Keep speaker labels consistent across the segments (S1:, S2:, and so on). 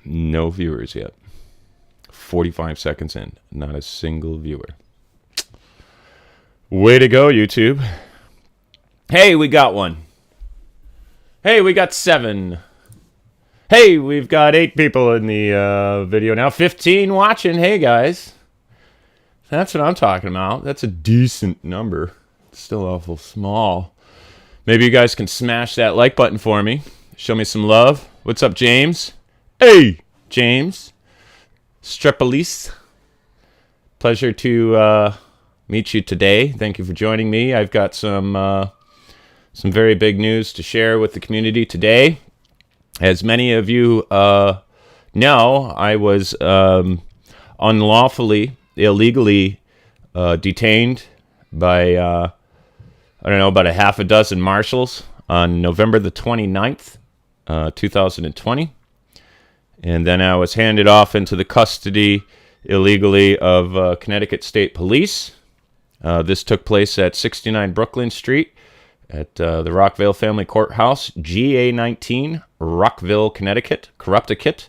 S1: No viewers yet. 45 seconds in. Not a single viewer. Way to go, YouTube. Hey, we got one. Hey, we got 7. Hey, we've got 8 people in the video now. 15 watching. Hey, guys. That's what I'm talking about. That's a decent number. It's still awful small. Maybe you guys can smash that like button for me. Show me some love. What's up, James? Hey, James. Strepolis. Pleasure to meet you today. Thank you for joining me. I've got some very big news to share with the community today. As many of you know, I was unlawfully, illegally detained by, about a half a dozen marshals on November the 29th, 2020. And then I was handed off into the custody illegally of Connecticut State Police. This took place at 69 Brooklyn Street at the Rockville Family Courthouse, GA19, Rockville, Connecticut, Corrupticate,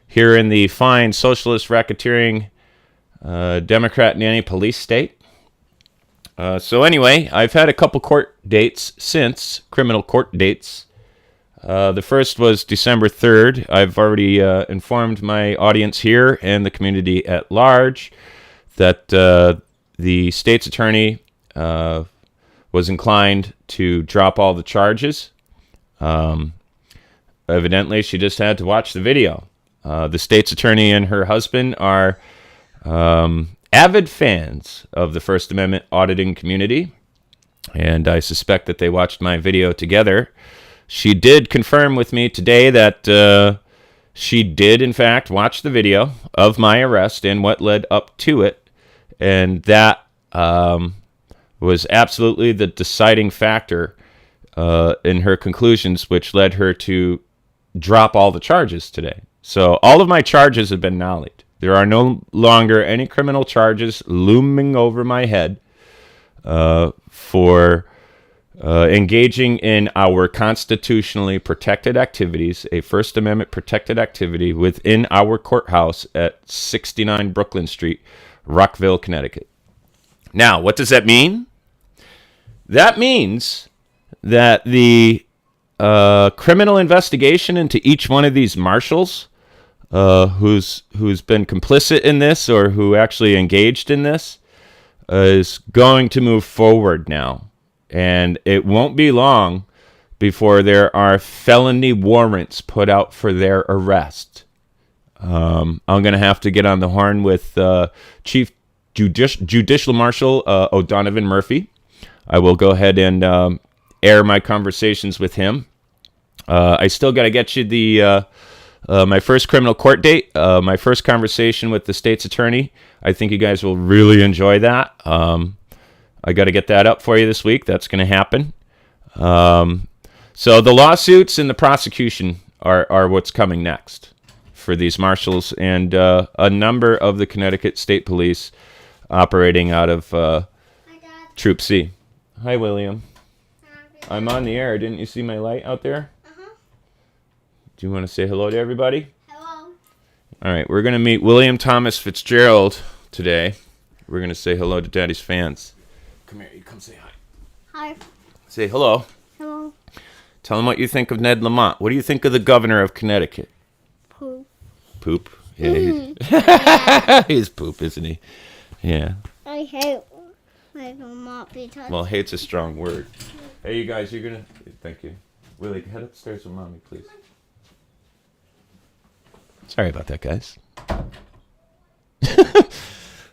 S1: here in the fine socialist racketeering Democrat nanny police state. So anyway, I've had a couple court dates since, criminal court dates. The first was December 3rd. I've already informed my audience here and the community at large that the state's attorney was inclined to drop all the charges. Evidently, she just had to watch the video. The state's attorney and her husband are avid fans of the First Amendment auditing community, and I suspect that they watched my video together. She did confirm with me today that she did, in fact, watch the video of my arrest and what led up to it, and that was absolutely the deciding factor in her conclusions, which led her to drop all the charges today. So all of my charges have been nollied. There are no longer any criminal charges looming over my head for engaging in our constitutionally protected activities, a First Amendment protected activity within our courthouse at 69 Brooklyn Street, Rockville, Connecticut. Now, what does that mean? That means that the criminal investigation into each one of these marshals who's been complicit in this or who actually engaged in this is going to move forward now. And it won't be long before there are felony warrants put out for their arrest. I'm going to have to get on the horn with Chief Judicial Marshal O'Donovan Murphy. I will go ahead and air my conversations with him. I still got to get you the my first criminal court date, my first conversation with the state's attorney. I think you guys will really enjoy that. I got to get that up for you this week. That's going to happen. So the lawsuits and the prosecution are what's coming next for these marshals and a number of the Connecticut State Police operating out of Troop C. Hi, William. I'm on the air. Didn't you see my light out there? Uh-huh. Do you want to say hello to everybody?
S2: Hello.
S1: All right, we're going to meet William Thomas Fitzgerald today. We're going to say hello to Daddy's fans. Come here, you come say hi.
S2: Hi.
S1: Say hello.
S2: Hello.
S1: Tell them what you think of Ned Lamont. What do you think of the governor of Connecticut?
S2: Poop.
S1: Poop? Yeah, he's poop, isn't he? Yeah.
S2: I hate Ned Lamont because...
S1: Well, hate's a strong word. Hey, you guys, you're going to... Thank you. Willie, head upstairs with Mommy, please. Sorry about that, guys.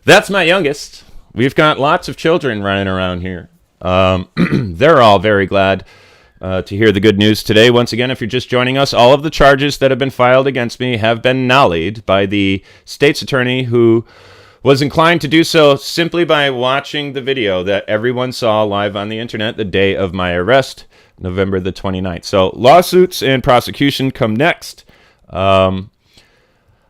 S1: That's my youngest. We've got lots of children running around here. They're all very glad to hear the good news today. Once again, if you're just joining us, all of the charges that have been filed against me have been nollied by the state's attorney, who was inclined to do so simply by watching the video that everyone saw live on the internet the day of my arrest, November the 29th. So lawsuits and prosecution come next.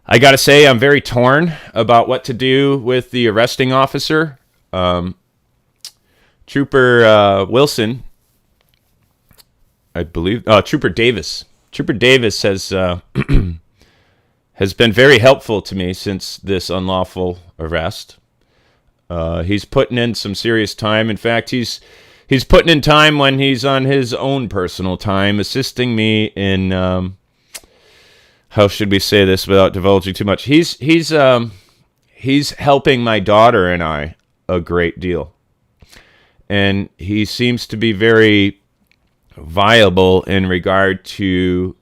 S1: I got to say, I'm very torn about what to do with the arresting officer. Trooper Wilson, I believe, Trooper Davis. Trooper Davis has has been very helpful to me since this unlawful arrest. He's putting in some serious time. In fact, he's putting in time when he's on his own personal time, assisting me in how should we say this without divulging too much? He's helping my daughter and I a great deal, and he seems to be very viable in regard to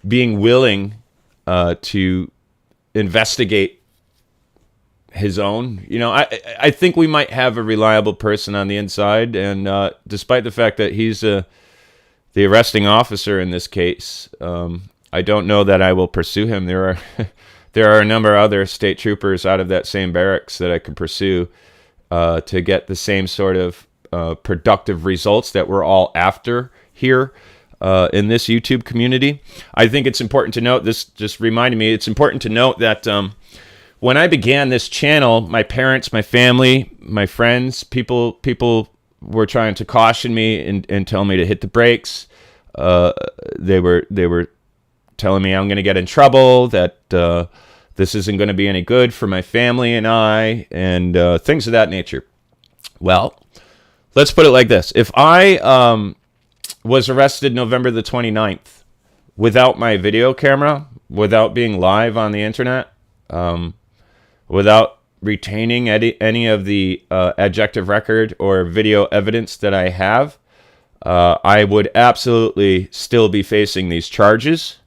S1: being willing to investigate his own. I think we might have a reliable person on the inside, and despite the fact that he's the arresting officer in this case, I don't know that I will pursue him. There are a number of other state troopers out of that same barracks that I can pursue to get the same sort of productive results that we're all after here in this YouTube community. I think it's important to note, this just reminded me, it's important to note that when I began this channel, my parents, my family, my friends, people were trying to caution me and tell me to hit the brakes. They were telling me I'm going to get in trouble, that this isn't going to be any good for my family and I, and things of that nature. Well, let's put it like this. If I was arrested November the 29th without my video camera, without being live on the internet, without retaining any of the adjective record or video evidence that I have, I would absolutely still be facing these charges.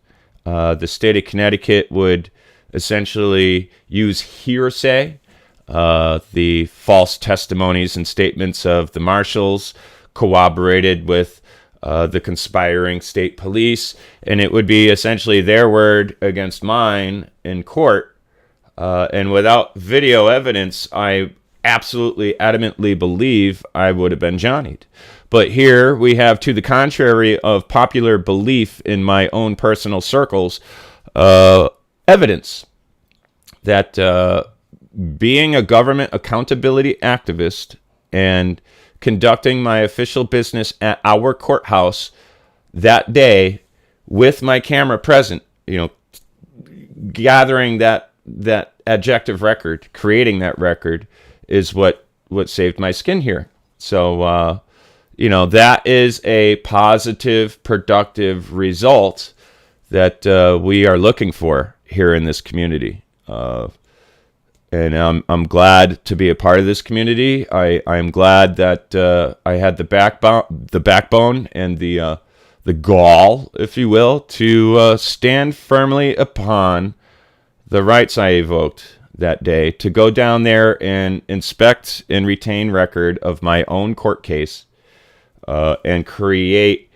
S1: The state of Connecticut would essentially use hearsay, the false testimonies and statements of the marshals corroborated with the conspiring state police, and it would be essentially their word against mine in court. And without video evidence, I absolutely adamantly believe I would have been Johnnied. But here we have, to the contrary of popular belief in my own personal circles, evidence that being a government accountability activist and conducting my official business at our courthouse that day with my camera present, gathering that adjective record, creating that record, is what saved my skin here. So, that is a positive, productive result that we are looking for here in this community. And I'm glad to be a part of this community. I'm glad that I had the backbone and the gall, if you will, to stand firmly upon the rights I evoked that day, to go down there and inspect and retain record of my own court case, and create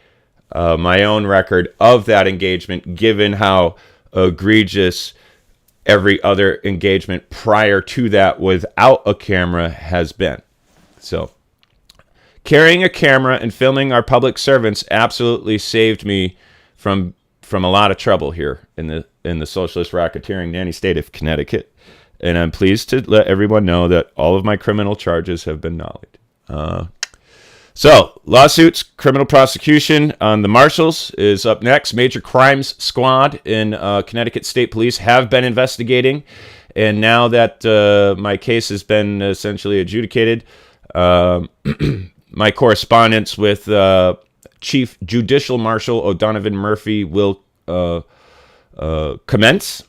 S1: my own record of that engagement, given how egregious every other engagement prior to that without a camera has been. So, carrying a camera and filming our public servants absolutely saved me from a lot of trouble here in the socialist racketeering nanny state of Connecticut. And I'm pleased to let everyone know that all of my criminal charges have been nullied. So, lawsuits, criminal prosecution on the marshals is up next. Major Crimes Squad in Connecticut State Police have been investigating. And now that my case has been essentially adjudicated, my correspondence with Chief Judicial Marshal O'Donovan Murphy will commence.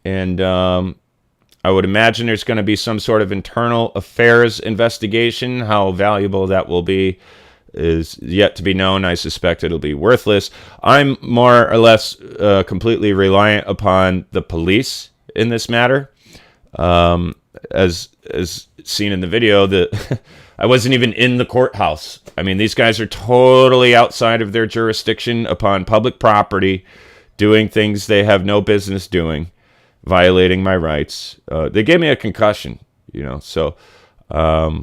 S1: And I would imagine there's going to be some sort of internal affairs investigation. How valuable that will be is yet to be known. I suspect it'll be worthless. I'm more or less completely reliant upon the police in this matter. As seen in the video, I wasn't even in the courthouse. I mean, these guys are totally outside of their jurisdiction upon public property, doing things they have no business doing, violating my rights. They gave me a concussion, so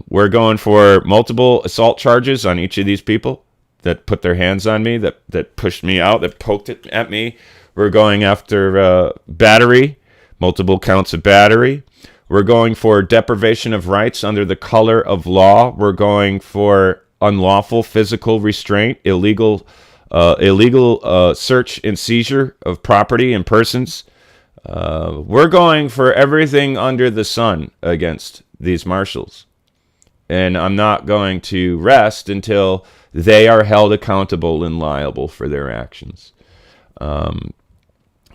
S1: we're going for multiple assault charges on each of these people that put their hands on me, that pushed me out, that poked it at me. We're going after battery, multiple counts of battery. We're going for deprivation of rights under the color of law. We're going for unlawful physical restraint, illegal illegal search and seizure of property and persons. We're going for everything under the sun against these marshals. And I'm not going to rest until they are held accountable and liable for their actions.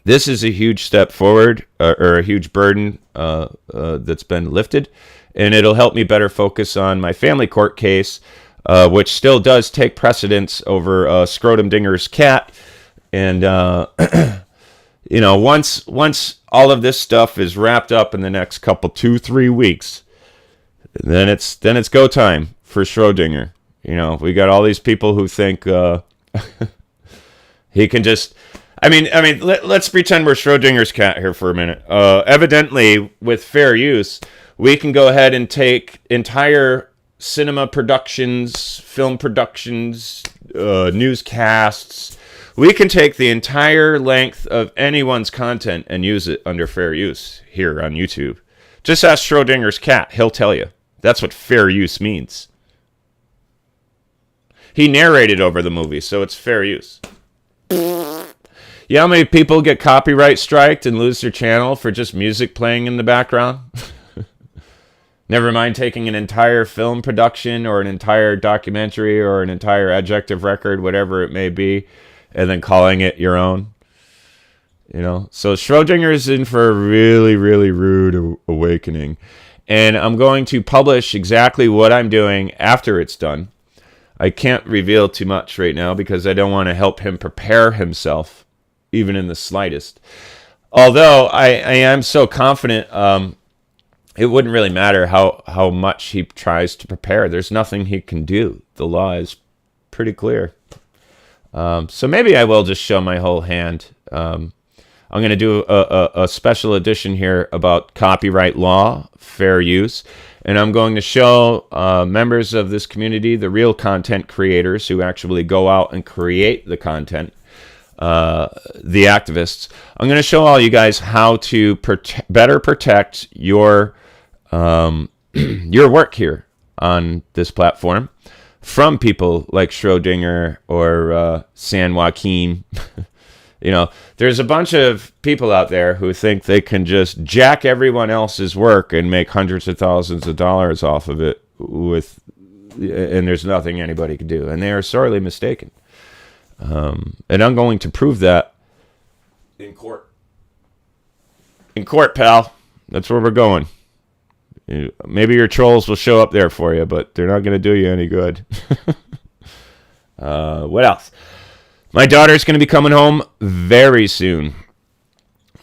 S1: This is a huge step forward, or a huge burden that's been lifted, and it'll help me better focus on my family court case, which still does take precedence over Scrotum Dinger's cat. And once all of this stuff is wrapped up in the next couple 2-3 weeks, then it's go time for Schrodinger. We got all these people who think he can just. Let's pretend we're Schrodinger's cat here for a minute. Evidently, with fair use, we can go ahead and take entire cinema productions, film productions, newscasts. We can take the entire length of anyone's content and use it under fair use here on YouTube. Just ask Schrodinger's cat. He'll tell you. That's what fair use means. He narrated over the movie, so it's fair use. You know how many people get copyright striked and lose their channel for just music playing in the background? Never mind taking an entire film production or an entire documentary or an entire adjective record, whatever it may be, and then calling it your own. So Schrodinger is in for a really, really rude awakening. And I'm going to publish exactly what I'm doing after it's done. I can't reveal too much right now because I don't want to help him prepare himself, even in the slightest. Although I am so confident, it wouldn't really matter how much he tries to prepare. There's nothing he can do. The law is pretty clear. So maybe I will just show my whole hand. I'm going to do a special edition here about copyright law, fair use, and I'm going to show members of this community, the real content creators who actually go out and create the content, the activists. I'm going to show all you guys how to better protect your work here on this platform from people like Schrodinger or San Joaquin. There's a bunch of people out there who think they can just jack everyone else's work and make hundreds of thousands of dollars off of it and there's nothing anybody can do. And they are sorely mistaken. And I'm going to prove that in court. In court, pal. That's where we're going. Maybe your trolls will show up there for you, but they're not going to do you any good. What else? My daughter's going to be coming home very soon.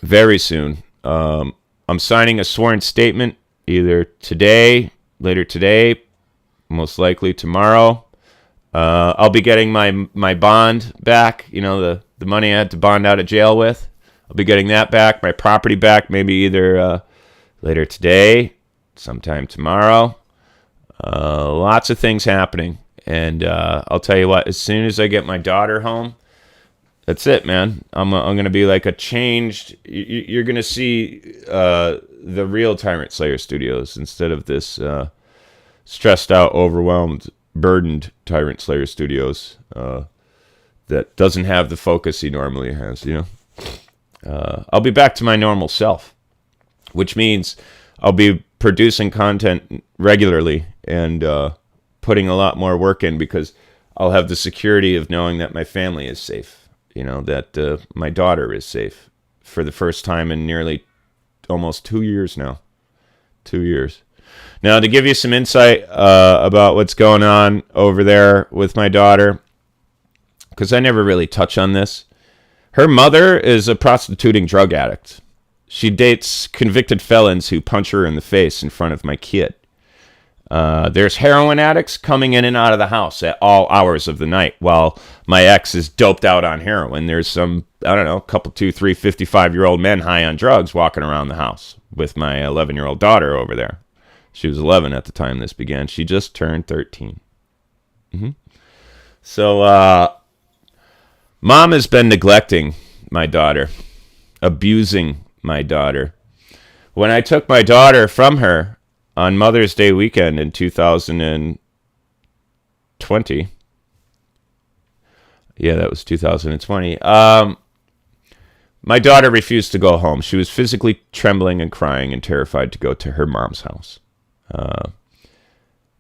S1: Very soon. I'm signing a sworn statement either later today, most likely tomorrow. I'll be getting my bond back, the money I had to bond out of jail with. I'll be getting that back, my property back, maybe either later today, sometime tomorrow. Lots of things happening. And I'll tell you what, as soon as I get my daughter home, that's it, man. I'm going to be like a changed... You're going to see the real Tyrant Slayer Studios instead of this stressed out, overwhelmed, burdened Tyrant Slayer Studios that doesn't have the focus he normally has, I'll be back to my normal self, which means I'll be producing content regularly and putting a lot more work in because I'll have the security of knowing that my family is safe, that my daughter is safe for the first time in nearly almost 2 years now. 2 years. Now, to give you some insight about what's going on over there with my daughter, because I never really touch on this, her mother is a prostituting drug addict. She dates convicted felons who punch her in the face in front of my kid. There's heroin addicts coming in and out of the house at all hours of the night while my ex is doped out on heroin. There's some, couple, 2, 3, 55-year-old men high on drugs walking around the house with my 11-year-old daughter over there. She was 11 at the time this began. She just turned 13. So, Mom has been neglecting my daughter, abusing my daughter. When I took my daughter from her on Mother's Day weekend in 2020, Yeah, that was 2020. My daughter refused to go home. She was physically trembling and crying and terrified to go to her mom's house.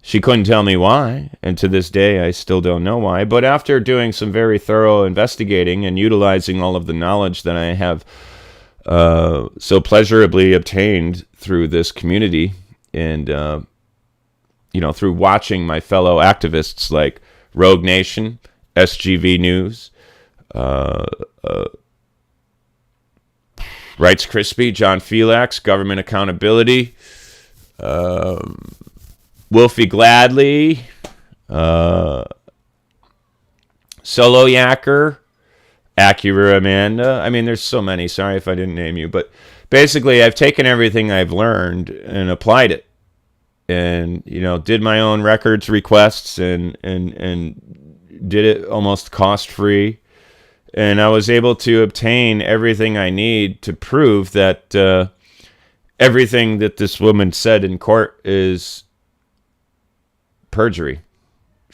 S1: She couldn't tell me why, and to this day I still don't know why. But after doing some very thorough investigating and utilizing all of the knowledge that I have so pleasurably obtained through this community and, through watching my fellow activists like Rogue Nation, SGV News, Rights Crispy, John Felix, Government Accountability, Wolfie Gladly, Solo Yacker, Acura Amanda. I mean, there's so many. Sorry if I didn't name you. But basically, I've taken everything I've learned and applied it. And, did my own records requests and did it almost cost-free. And I was able to obtain everything I need to prove that everything that this woman said in court is perjury.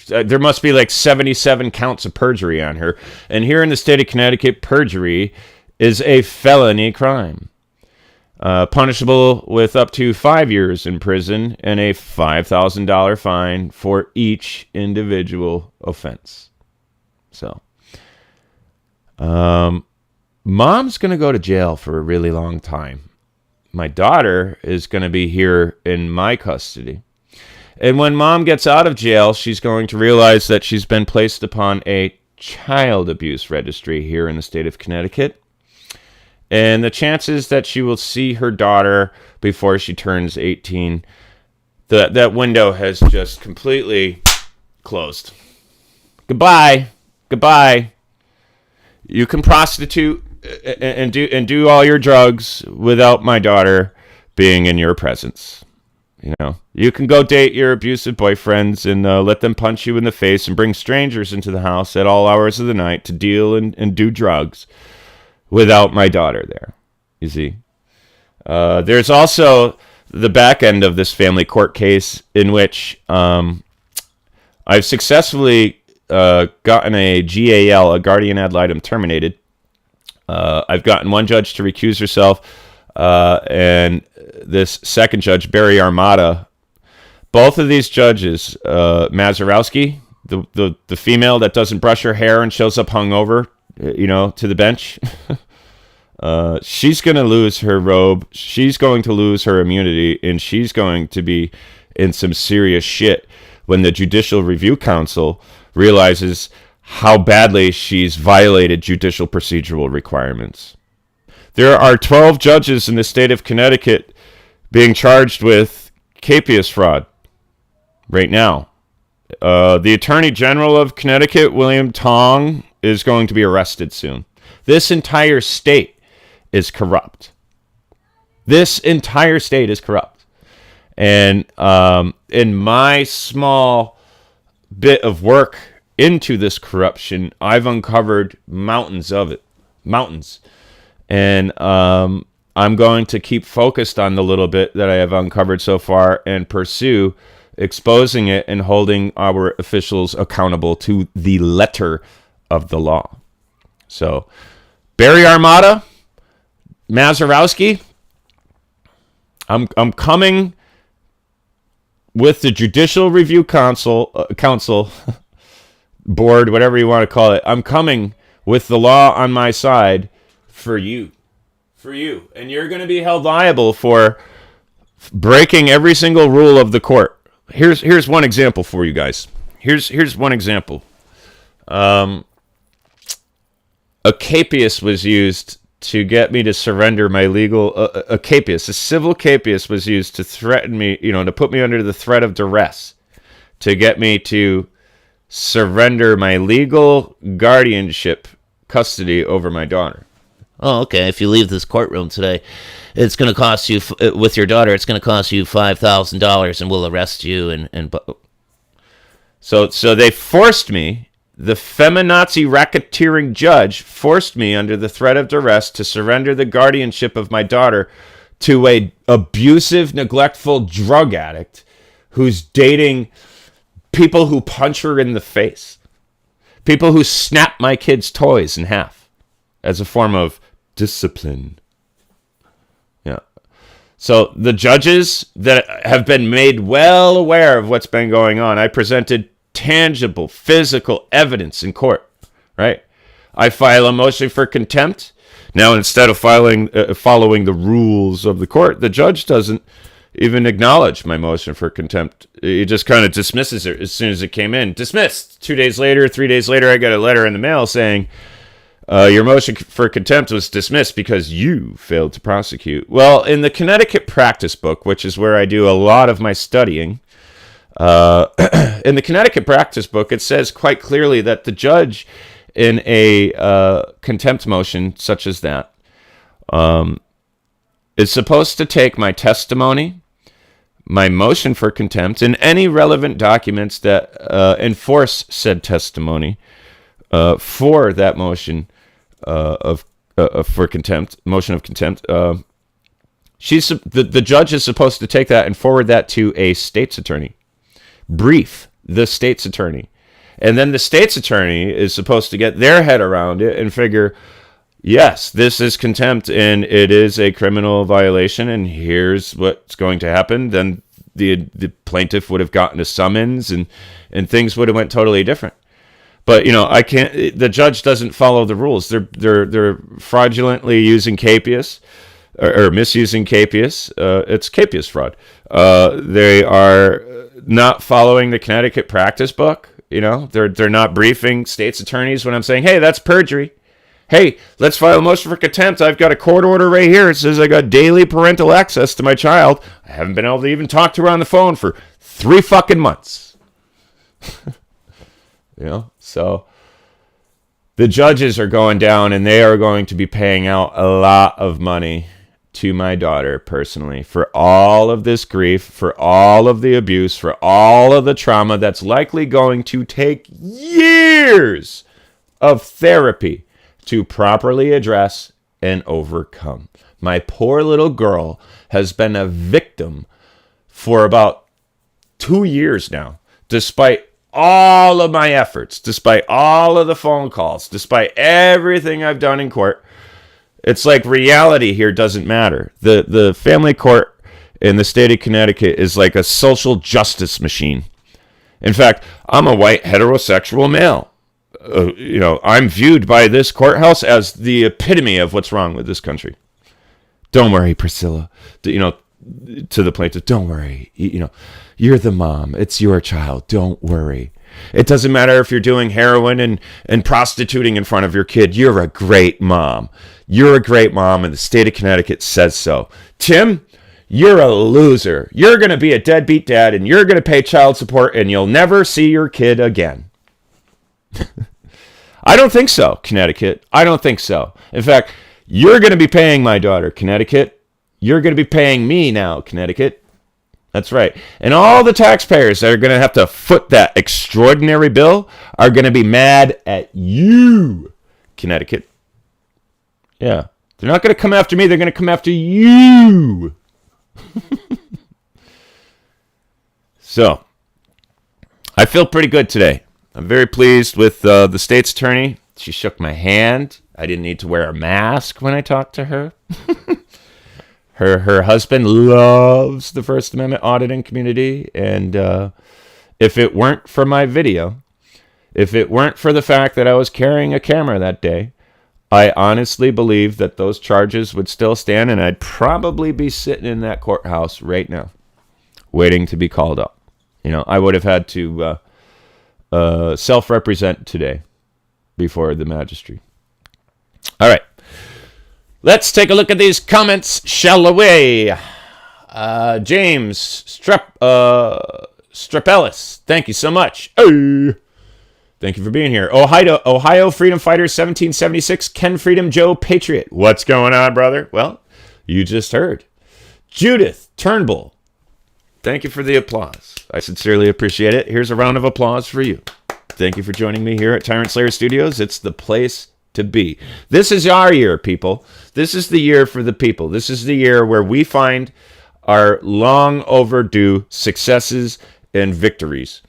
S1: There must be like 77 counts of perjury on her. And here in the state of Connecticut, perjury is a felony crime. Punishable with up to 5 years in prison and a $5,000 fine for each individual offense. So, mom's going to go to jail for a really long time. My daughter is going to be here in my custody. And when mom gets out of jail, she's going to realize that she's been placed upon a child abuse registry here in the state of Connecticut. And the chances that she will see her daughter before she turns 18, that window has just completely closed. Goodbye. You can prostitute and do all your drugs without my daughter being in your presence. You can go date your abusive boyfriends and let them punch you in the face and bring strangers into the house at all hours of the night to deal and do drugs without my daughter there, you see. There's also the back end of this family court case in which I've successfully gotten a GAL, a guardian ad litem, terminated. I've gotten one judge to recuse herself, and this second judge, Barry Armada. Both of these judges, Mazurowski, the female that doesn't brush her hair and shows up hungover, to the bench, she's going to lose her robe. She's going to lose her immunity, and she's going to be in some serious shit when the Judicial Review Council realizes how badly she's violated judicial procedural requirements. There are 12 judges in the state of Connecticut being charged with capias fraud right now. The Attorney General of Connecticut, William Tong, is going to be arrested soon. This entire state is corrupt. And in my small bit of work into this corruption, I've uncovered mountains of it. Mountains. And I'm going to keep focused on the little bit that I have uncovered so far and pursue exposing it and holding our officials accountable to the letter of the law. So, Barry Armada, Mazurowski, I'm coming with the Judicial Review Council board, whatever you want to call it. I'm coming with the law on my side for you. And you're going to be held liable for breaking every single rule of the court. Here's one example for you guys. Here's one example. A capias was used to get me to surrender my legal... a capias, a civil capias was used to threaten me, to put me under the threat of duress, to get me to surrender my legal guardianship custody over my daughter.
S3: Oh, okay. If you leave this courtroom today, it's going to cost you, with your daughter, it's going to cost you $5,000 and we'll arrest you.
S1: So they forced me, the feminazi racketeering judge forced me under the threat of duress to surrender the guardianship of my daughter to a abusive, neglectful drug addict who's dating people who punch her in the face. People who snap my kids' toys in half as a form of discipline. Yeah. So the judges that have been made well aware of what's been going on, I presented tangible, physical evidence in court, right? I file a motion for contempt. Now, instead of following the rules of the court, the judge doesn't even acknowledge my motion for contempt. He just kind of dismisses it as soon as it came in. Dismissed. 2 days later, 3 days later, I got a letter in the mail saying, your motion for contempt was dismissed because you failed to prosecute. Well, in the Connecticut practice book, which is where I do a lot of my studying, in the Connecticut practice book, it says quite clearly that the judge in a contempt motion such as that is supposed to take my testimony, my motion for contempt, and any relevant documents that enforce said testimony for that motion for contempt, motion of contempt. The judge is supposed to take that and forward that to a state's attorney. Brief the state's attorney. And then the state's attorney is supposed to get their head around it and figure, yes, this is contempt and it is a criminal violation and here's what's going to happen. Then the plaintiff would have gotten a summons and things would have went totally different. But, I can't, the judge doesn't follow the rules. They're fraudulently using capias or misusing capias. It's capias fraud. They are not following the Connecticut practice book. They're not briefing state's attorneys when I'm saying, hey, that's perjury. Hey, let's file a motion for contempt. I've got a court order right here. It says I got daily parental access to my child. I haven't been able to even talk to her on the phone for 3 fucking months. So the judges are going down and they are going to be paying out a lot of money to my daughter personally for all of this grief, for all of the abuse, for all of the trauma that's likely going to take years of therapy to properly address and overcome. My poor little girl has been a victim for about 2 years now, despite all of my efforts, despite all of the phone calls, despite everything I've done in court. It's like reality here doesn't matter. The family court in the state of Connecticut is like a social justice machine. In fact, I'm a white heterosexual male. I'm viewed by this courthouse as the epitome of what's wrong with this country. Don't worry, Priscilla. To the plaintiff, don't worry. You're the mom. It's your child. Don't worry. It doesn't matter if you're doing heroin and prostituting in front of your kid. You're a great mom. You're a great mom, and the state of Connecticut says so. Tim, you're a loser. You're going to be a deadbeat dad, and you're going to pay child support, and you'll never see your kid again. I don't think so, Connecticut. I don't think so. In fact, you're going to be paying my daughter, Connecticut. You're going to be paying me now, Connecticut. That's right. And all the taxpayers that are going to have to foot that extraordinary bill are going to be mad at you, Connecticut. Yeah. They're not going to come after me. They're going to come after you. So, I feel pretty good today. I'm very pleased with the state's attorney. She shook my hand. I didn't need to wear a mask when I talked to her. Her husband loves the First Amendment auditing community, and if it weren't for my video, if it weren't for the fact that I was carrying a camera that day, I honestly believe that those charges would still stand, and I'd probably be sitting in that courthouse right now, waiting to be called up. I would have had to self-represent today before the magistrate. All right. Let's take a look at these comments, shall we? James Strepellis, thank you so much. Oh, thank you for being here. Ohio Freedom Fighters 1776, Ken Freedom Joe Patriot. What's going on, brother? Well, you just heard. Judith Turnbull, thank you for the applause. I sincerely appreciate it. Here's a round of applause for you. Thank you for joining me here at Tyrant Slayer Studios. It's the place to be. This is our year, people. This is the year for the people. This is the year where we find our long overdue successes and victories.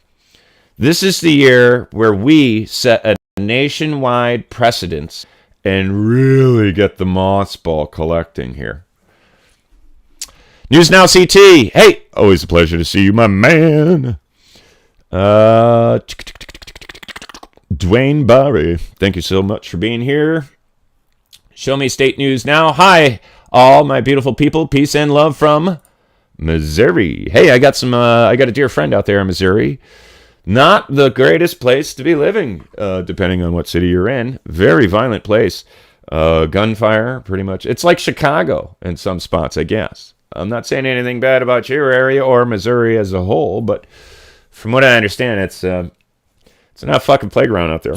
S1: This is the year where we set a nationwide precedents and really get the moss ball collecting here. News Now CT. Hey, always a pleasure to see you, my man. Dwayne Barry, thank you so much for being here. Show me state news now. Hi, all my beautiful people. Peace and love from Missouri. Hey, I got a dear friend out there in Missouri. Not the greatest place to be living, depending on what city you're in. Very violent place. Gunfire, pretty much. It's like Chicago in some spots, I guess. I'm not saying anything bad about your area or Missouri as a whole, but from what I understand, it's not a fucking playground out there.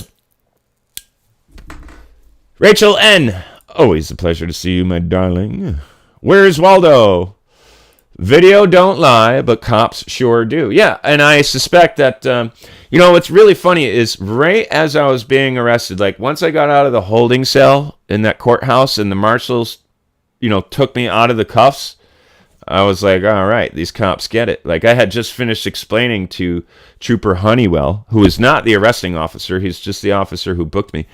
S1: Rachel N. Always a pleasure to see you, my darling. Where's Waldo? Video don't lie, but cops sure do. Yeah, and I suspect that, what's really funny is right as I was being arrested, like once I got out of the holding cell in that courthouse and the marshals, took me out of the cuffs, I was like, all right, these cops get it. Like I had just finished explaining to Trooper Honeywell, who is not the arresting officer, he's just the officer who booked me.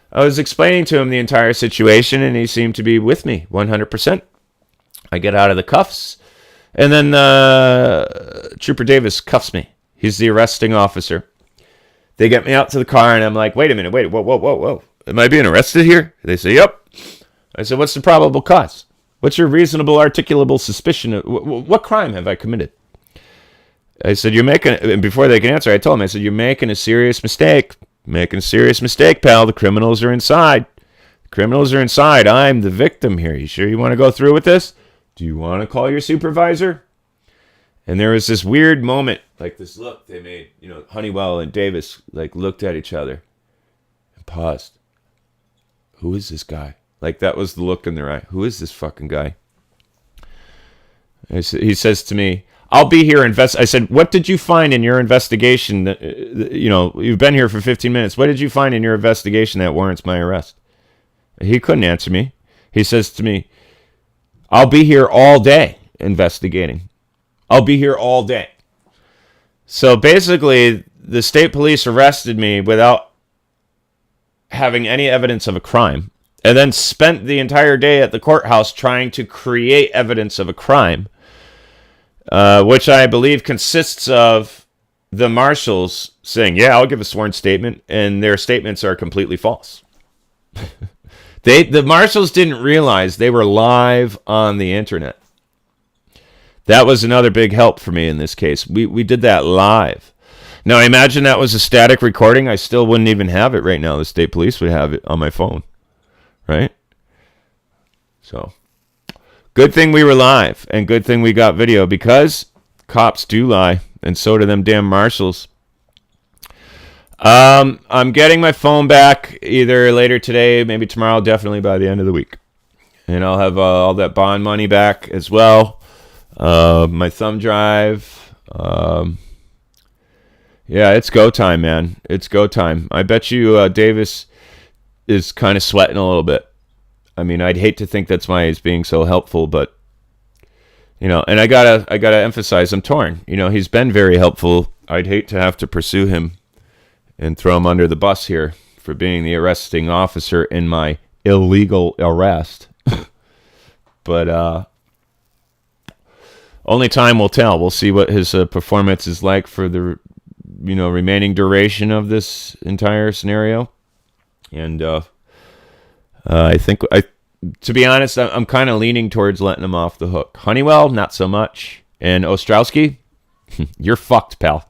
S1: I was explaining to him the entire situation, and he seemed to be with me 100%. I get out of the cuffs, and then Trooper Davis cuffs me. He's the arresting officer. They get me out to the car, and I'm like, wait a minute, whoa. Am I being arrested here? They say, yep. I said, what's the probable cause? What's your reasonable, articulable suspicion? What crime have I committed? I said, and before they can answer, I told them, I said, you're making a serious mistake. Making a serious mistake, pal. The criminals are inside. I'm the victim here. You sure you want to go through with this? Do you want to call your supervisor? And there was this weird moment, like this look they made, Honeywell and Davis looked at each other and paused. Who is this guy? Like that was the look in their eye. Who is this fucking guy? He says to me, I'll be here. I said, what did you find in your investigation? You've been here for 15 minutes. What did you find in your investigation that warrants my arrest? He couldn't answer me. He says to me, I'll be here all day investigating. I'll be here all day. So basically, the state police arrested me without having any evidence of a crime, and then spent the entire day at the courthouse trying to create evidence of a crime. Which I believe consists of the marshals saying, yeah, I'll give a sworn statement, and their statements are completely false. The marshals didn't realize they were live on the internet. That was another big help for me in this case. We did that live. Now, imagine that was a static recording. I still wouldn't even have it right now. The state police would have it on my phone, right? So... good thing we were live, and good thing we got video, because cops do lie, and so do them damn marshals. I'm getting my phone back either later today, maybe tomorrow, definitely by the end of the week. And I'll have all that bond money back as well. My thumb drive. Yeah, it's go time, man. It's go time. I bet you Davis is kind of sweating a little bit. I mean, I'd hate to think that's why he's being so helpful, but and I gotta emphasize, I'm torn. He's been very helpful. I'd hate to have to pursue him and throw him under the bus here for being the arresting officer in my illegal arrest. But only time will tell. We'll see what his performance is like for the remaining duration of this entire scenario, and to be honest, I'm kind of leaning towards letting him off the hook. Honeywell, not so much. And Ostrowski, you're fucked, pal.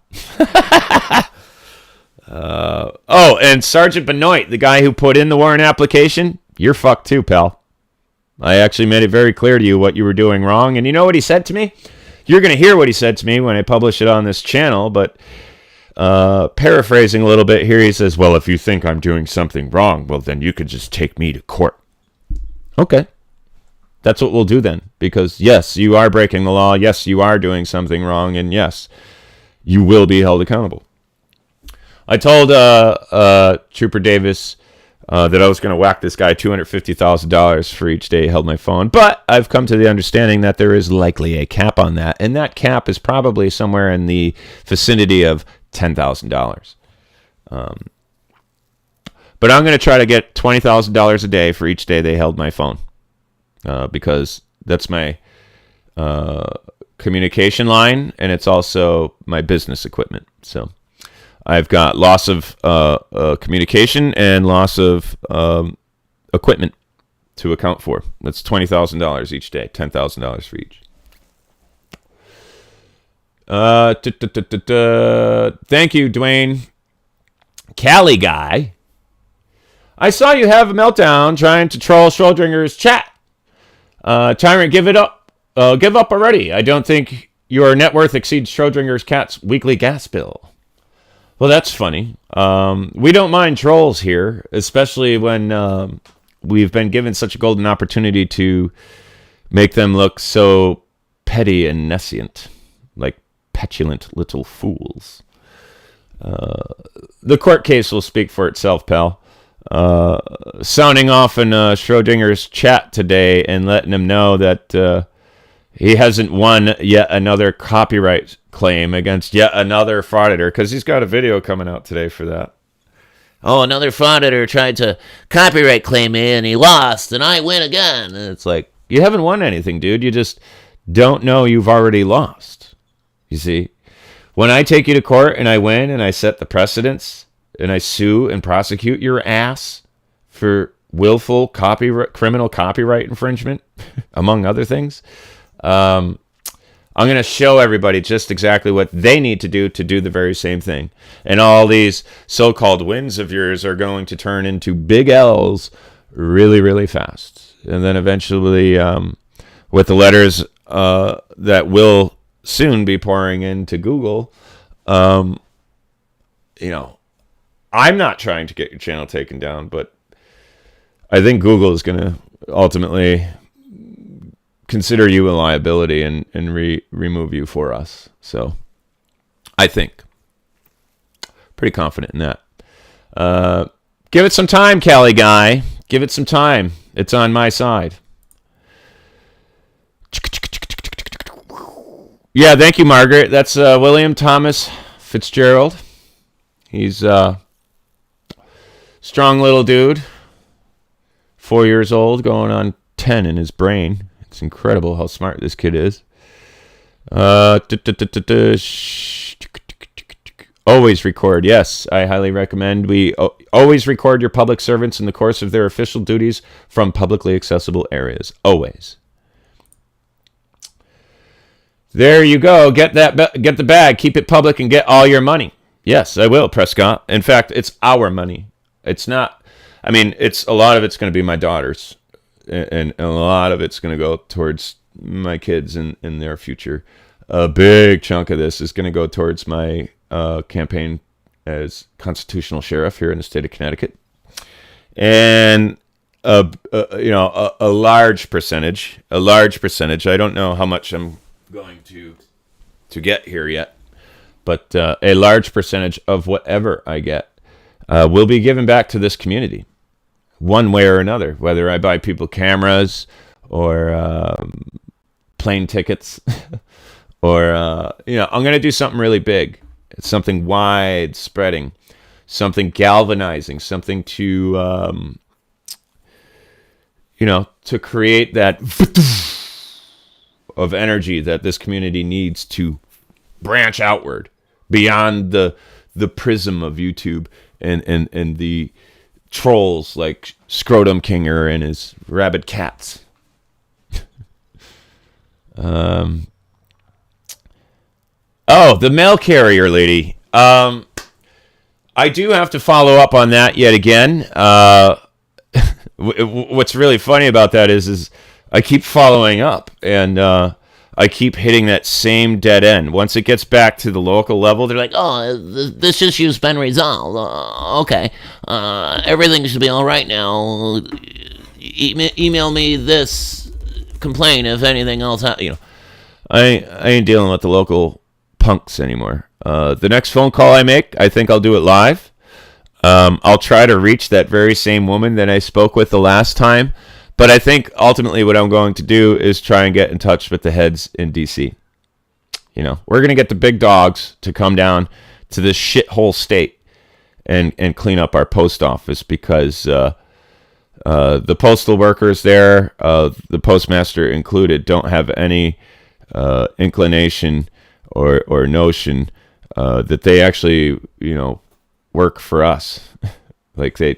S1: And Sergeant Benoit, the guy who put in the warrant application, you're fucked too, pal. I actually made it very clear to you what you were doing wrong. And you know what he said to me? You're going to hear what he said to me when I publish it on this channel, but paraphrasing a little bit here, he says, well, if you think I'm doing something wrong, well, then you could just take me to court. Okay. That's what we'll do then. Because, yes, you are breaking the law. Yes, you are doing something wrong. And, yes, you will be held accountable. I told Trooper Davis that I was going to whack this guy $250,000 for each day he held my phone. But I've come to the understanding that there is likely a cap on that. And that cap is probably somewhere in the vicinity of $10,000. But I'm going to try to get $20,000 a day for each day they held my phone, because that's my communication line, and it's also my business equipment. So I've got loss of communication and loss of equipment to account for. That's $20,000 each day, $10,000 for each. Thank you, Dwayne. Cali guy. I saw you have a meltdown trying to troll Schrodinger's chat. Tyrant, give it up. Give up already. I don't think your net worth exceeds Schrodinger's cat's weekly gas bill. Well, that's funny. We don't mind trolls here, especially when we've been given such a golden opportunity to make them look so petty and nescient, like petulant little fools. The court case will speak for itself, pal. Sounding off in Schrodinger's chat today and letting him know that he hasn't won yet another copyright claim against yet another frauditor, because he's got a video coming out today for that.
S3: Oh, another frauditor tried to copyright claim me, and he lost, and I win again. And
S1: It's like, you haven't won anything, dude. You just don't know you've already lost. You see? When I take you to court and I win and I set the precedents and I sue and prosecute your ass for willful criminal copyright infringement, among other things, I'm going to show everybody just exactly what they need to do the very same thing. And all these so-called wins of yours are going to turn into big L's really, really fast. And then eventually, with the letters that will soon be pouring into Google, I'm not trying to get your channel taken down, but I think Google is going to ultimately consider you a liability and remove you for us. So I think. Pretty confident in that. Give it some time, Cali guy. Give it some time. It's on my side. Yeah, thank you, Margaret. That's William Thomas Fitzgerald. He's a strong little dude. 4 years old, going on 10 in his brain. It's incredible how smart this kid is. Always record. Yes, I highly recommend. We always record your public servants in the course of their official duties from publicly accessible areas. Always. There you go. Get the bag. Keep it public and get all your money. Yes, I will, Prescott. In fact, it's our money. It's not. I mean, it's a lot of it's going to be my daughter's, and a lot of it's going to go towards my kids and their future. A big chunk of this is going to go towards my campaign as constitutional sheriff here in the state of Connecticut, and a large percentage. I don't know how much I'm going to get here yet, but a large percentage of whatever I get will be given back to this community, one way or another. Whether I buy people cameras or plane tickets, or I'm going to do something really big. It's something wide-spreading, something galvanizing, something to to create that of energy that this community needs to branch outward beyond the prism of YouTube and the trolls like Scrotum Kinger and his rabid cats. Oh, the mail carrier lady. I do have to follow up on that yet again. What's really funny about that is I keep following up, and I keep hitting that same dead end. Once it gets back to the local level, they're like,
S3: oh, this issue's been resolved. Okay. Everything should be all right now. Email me this complaint if anything else happens.
S1: I ain't dealing with the local punks anymore. The next phone call I make, I think I'll do it live. I'll try to reach that very same woman that I spoke with the last time. But I think ultimately what I'm going to do is try and get in touch with the heads in D.C. We're going to get the big dogs to come down to this shithole state and clean up our post office, because the postal workers there, the postmaster included, don't have any inclination or notion that they actually, work for us. Like they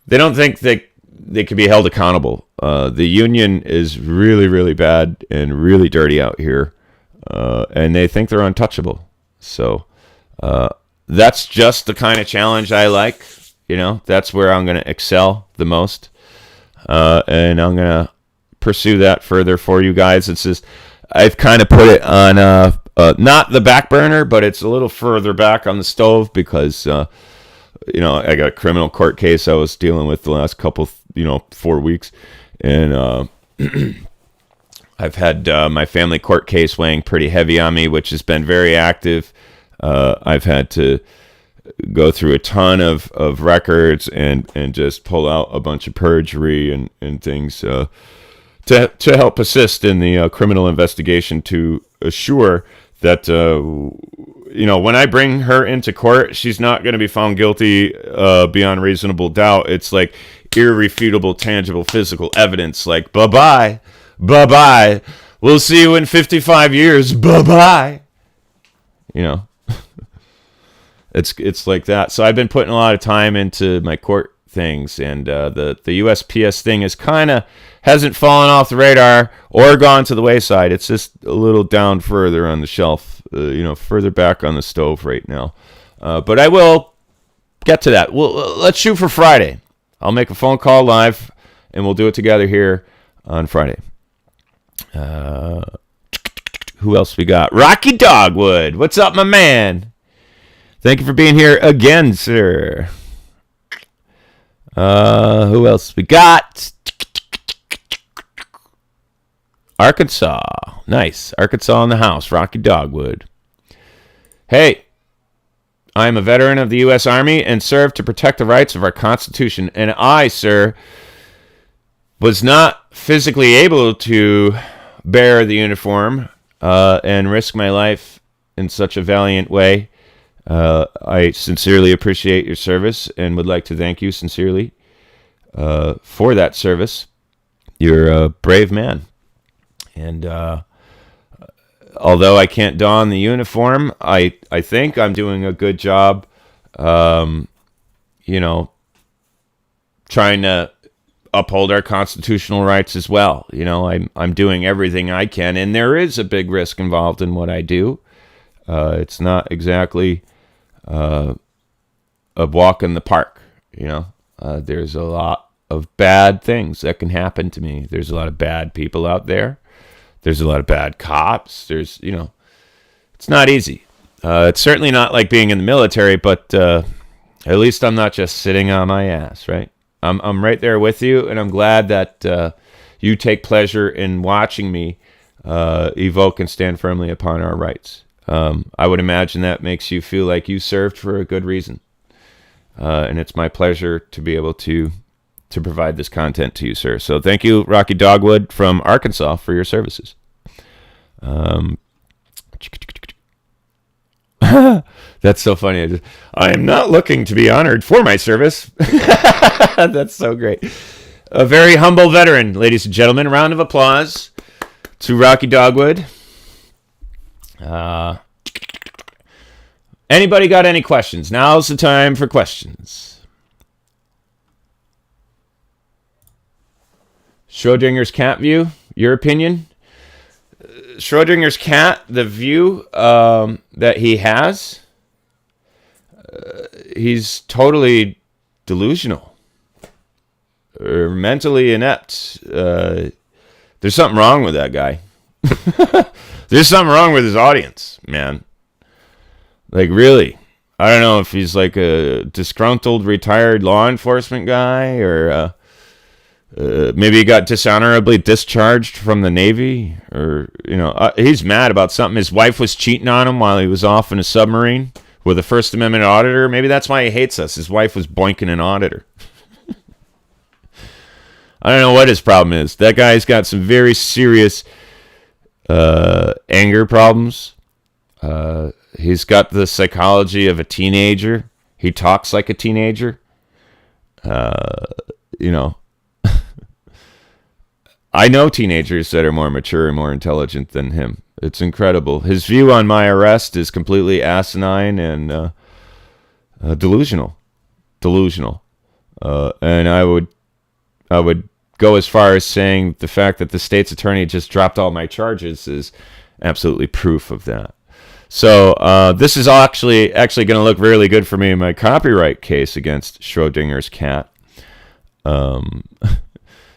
S1: don't think they can be held accountable. The union is really, really bad and really dirty out here, and they think they're untouchable. So that's just the kind of challenge I like. That's where I'm going to excel the most, and I'm going to pursue that further for you guys. It's just I've kind of put it on not the back burner, but it's a little further back on the stove because I got a criminal court case I was dealing with the last couple 4 weeks, and I've had my family court case weighing pretty heavy on me, which has been very active. I've had to go through a ton of records and just pull out a bunch of perjury and things to help assist in the criminal investigation to assure that when I bring her into court, she's not going to be found guilty beyond reasonable doubt. It's like irrefutable, tangible, physical evidence. Like, bye-bye. We'll see you in 55 years. Bye-bye. It's like that. So I've been putting a lot of time into my court things, and the USPS thing hasn't fallen off the radar or gone to the wayside. It's just a little down further on the shelf, further back on the stove right now. But I will get to that. Well, let's shoot for Friday. I'll make a phone call live, and we'll do it together here on Friday. Who else we got? Rocky Dogwood. What's up, my man? Thank you for being here again, sir. Who else we got? Arkansas. Nice. Arkansas in the house. Rocky Dogwood. Hey, I am a veteran of the U.S. Army and served to protect the rights of our Constitution. And I, sir, was not physically able to bear the uniform and risk my life in such a valiant way. I sincerely appreciate your service and would like to thank you sincerely for that service. You're a brave man. And although I can't don the uniform, I think I'm doing a good job, trying to uphold our constitutional rights as well. I'm doing everything I can, and there is a big risk involved in what I do. It's not exactly a walk in the park. There's a lot of bad things that can happen to me. There's a lot of bad people out there. There's a lot of bad cops. It's not easy. It's certainly not like being in the military, but at least I'm not just sitting on my ass, right? I'm right there with you, and I'm glad that you take pleasure in watching me evoke and stand firmly upon our rights. I would imagine that makes you feel like you served for a good reason. And it's my pleasure to be able to provide this content to you, sir. So thank you, Rocky Dogwood from Arkansas, for your services. That's so funny. I am not looking to be honored for my service. That's so great. A very humble veteran, ladies and gentlemen. A round of applause to Rocky Dogwood. Anybody got any questions? Now's the time for questions. Schrodinger's cat view, your opinion? Schrodinger's cat, the view that he has, he's totally delusional or mentally inept. There's something wrong with that guy. There's something wrong with his audience, man. Like, really. I don't know if he's like a disgruntled retired law enforcement guy, or maybe he got dishonorably discharged from the Navy, or, he's mad about something. His wife was cheating on him while he was off in a submarine with a First Amendment auditor. Maybe that's why he hates us. His wife was boinking an auditor. I don't know what his problem is. That guy's got some very serious anger problems. He's got the psychology of a teenager. He talks like a teenager. You know, I know teenagers that are more mature and more intelligent than him. It's incredible. His view on my arrest is completely asinine and delusional. And I would go as far as saying the fact that the state's attorney just dropped all my charges is absolutely proof of that. So this is actually going to look really good for me in my copyright case against Schrodinger's cat.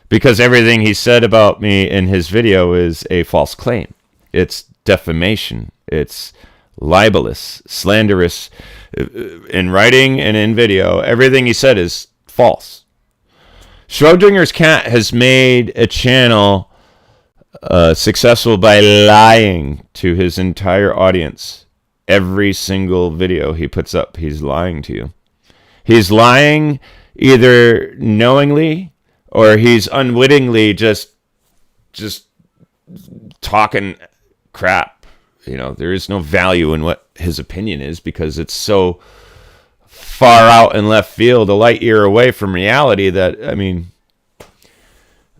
S1: Because everything he said about me in his video is a false claim. It's defamation. It's libelous, slanderous. In writing and in video, everything he said is false. Schrodinger's cat has made a channel successful by lying to his entire audience. Every single video he puts up, he's lying to you. He's lying either knowingly or he's unwittingly just talking crap. You know, there is no value in what his opinion is because it's so far out in left field, a light year away from reality that, I mean,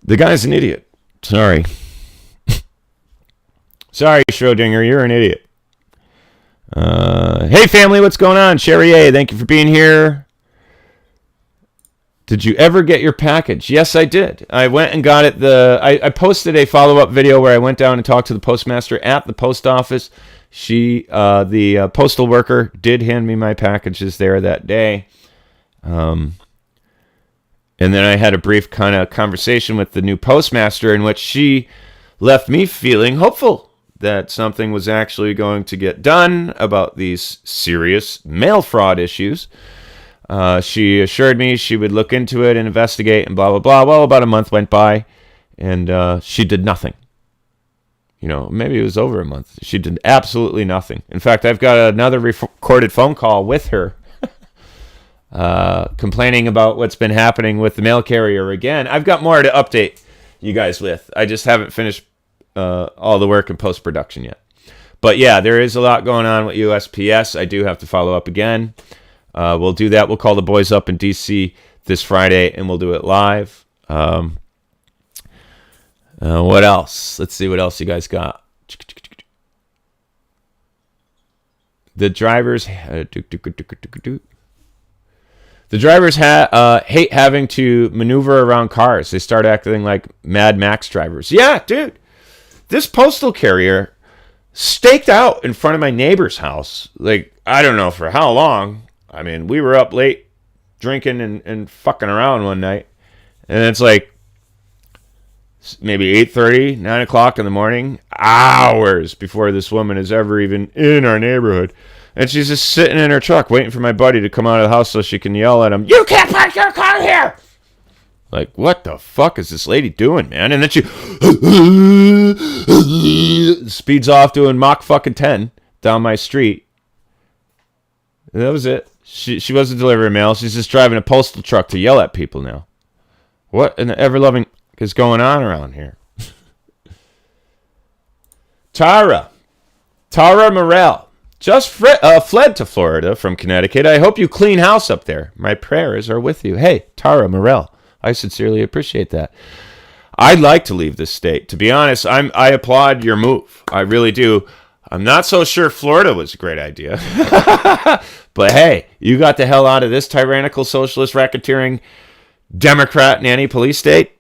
S1: the guy's an idiot. Sorry. Sorry, Schrodinger, you're an idiot. Hey, family, what's going on? Sherry A., thank you for being here. Did you ever get your package? Yes, I did. I went and got it. I posted a follow-up video where I went down and talked to the postmaster at the post office. The postal worker did hand me my packages there that day. And then I had a brief kind of conversation with the new postmaster in which she left me feeling hopeful that something was actually going to get done about these serious mail fraud issues. She assured me she would look into it and investigate and blah, blah, blah. Well, about a month went by, and she did nothing. You know, maybe it was over a month. She did absolutely nothing. In fact, I've got another recorded phone call with her complaining about what's been happening with the mail carrier again. I've got more to update you guys with. I just haven't finished all the work in post-production yet. But yeah, there is a lot going on with USPS. I do have to follow up again. We'll do that. We'll call the boys up in D.C. this Friday, and we'll do it live. What else? Let's see what else you guys got. The drivers hate having to maneuver around cars. They start acting like Mad Max drivers. Yeah, dude. This postal carrier staked out in front of my neighbor's house. Like, I don't know for how long. I mean, we were up late drinking and fucking around one night. And it's like maybe 8:30, 9 o'clock in the morning, hours before this woman is ever even in our neighborhood. And she's just sitting in her truck waiting for my buddy to come out of the house so she can yell at him, "You can't park your car here!" Like, what the fuck is this lady doing, man? And then she speeds off doing Mach fucking 10 down my street. And that was it. She wasn't delivering mail. She's just driving a postal truck to yell at people now. What in the ever-loving is going on around here? Tara Morell just fled to Florida from Connecticut. I hope you clean house up there. My prayers are with you. Hey, Tara Morell, I sincerely appreciate that. I'd like to leave this state. To be honest, I applaud your move. I really do. I'm not so sure Florida was a great idea. But hey, you got the hell out of this tyrannical, socialist, racketeering, Democrat nanny police state.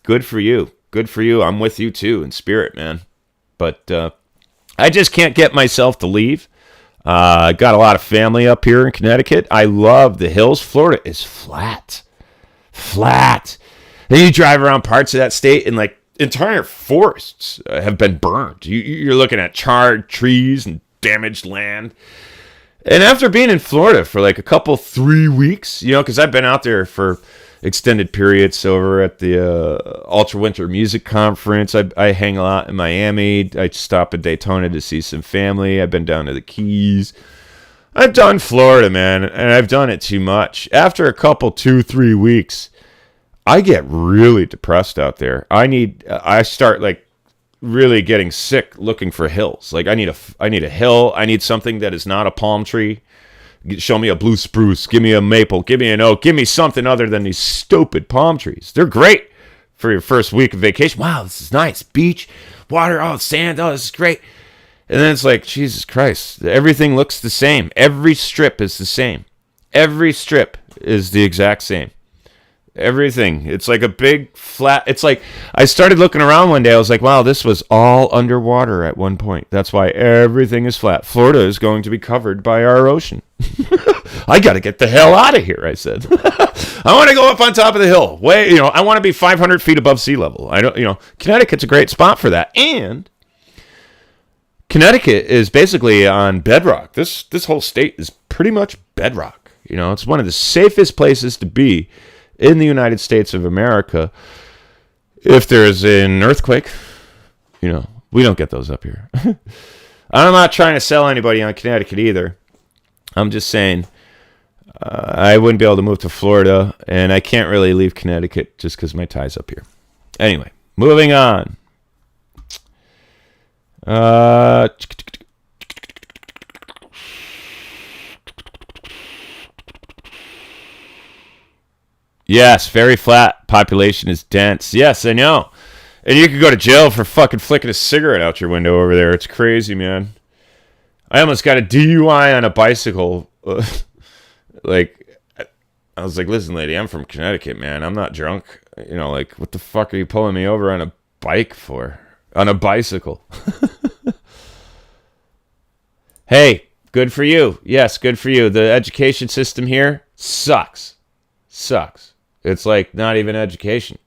S1: Good for you. Good for you. I'm with you too in spirit, man. But I just can't get myself to leave. I got a lot of family up here in Connecticut. I love the hills. Florida is flat. Then you drive around parts of that state and like entire forests have been burned. You're looking at charred trees and damaged land. And after being in Florida for like 3 weeks, you know, because I've been out there for extended periods over at the Ultra Winter Music Conference. I hang a lot in Miami. I stop in Daytona to see some family. I've been down to the Keys. I've done Florida, man, and I've done it too much. After 2-3 weeks, I get really depressed out there. I start like really getting sick looking for hills. Like I need a hill. I need something that is not a palm tree, Show me a blue spruce. Give me a maple. Give me an oak. Give me something other than these stupid palm trees. They're great for your first week of vacation. Wow, this is nice. Beach, water, oh, sand. Oh, this is great. And then it's like, Jesus Christ. Everything looks the same. Every strip is the same. Every strip is the exact same. Everything. It's like a big flat. It's like I started looking around one day. I was like, wow, this was all underwater at one point. That's why everything is flat. Florida is going to be covered by our ocean. I got to get the hell out of here, I said. I want to go up on top of the hill. I want to be 500 feet above sea level. Connecticut's a great spot for that. And Connecticut is basically on bedrock. This whole state is pretty much bedrock. It's one of the safest places to be in the United States of America. If there's an earthquake, we don't get those up here. I'm not trying to sell anybody on Connecticut either. I'm just saying I wouldn't be able to move to Florida, and I can't really leave Connecticut just because my tie's up here. Anyway, moving on. Yes, very flat. Population is dense. Yes, I know. And you could go to jail for fucking flicking a cigarette out your window over there. It's crazy, man. I almost got a DUI on a bicycle. I was like, listen, lady, I'm from Connecticut, man. I'm not drunk. What the fuck are you pulling me over on a bike for? On a bicycle. Hey, good for you. Yes, good for you. The education system here sucks. It's like not even education.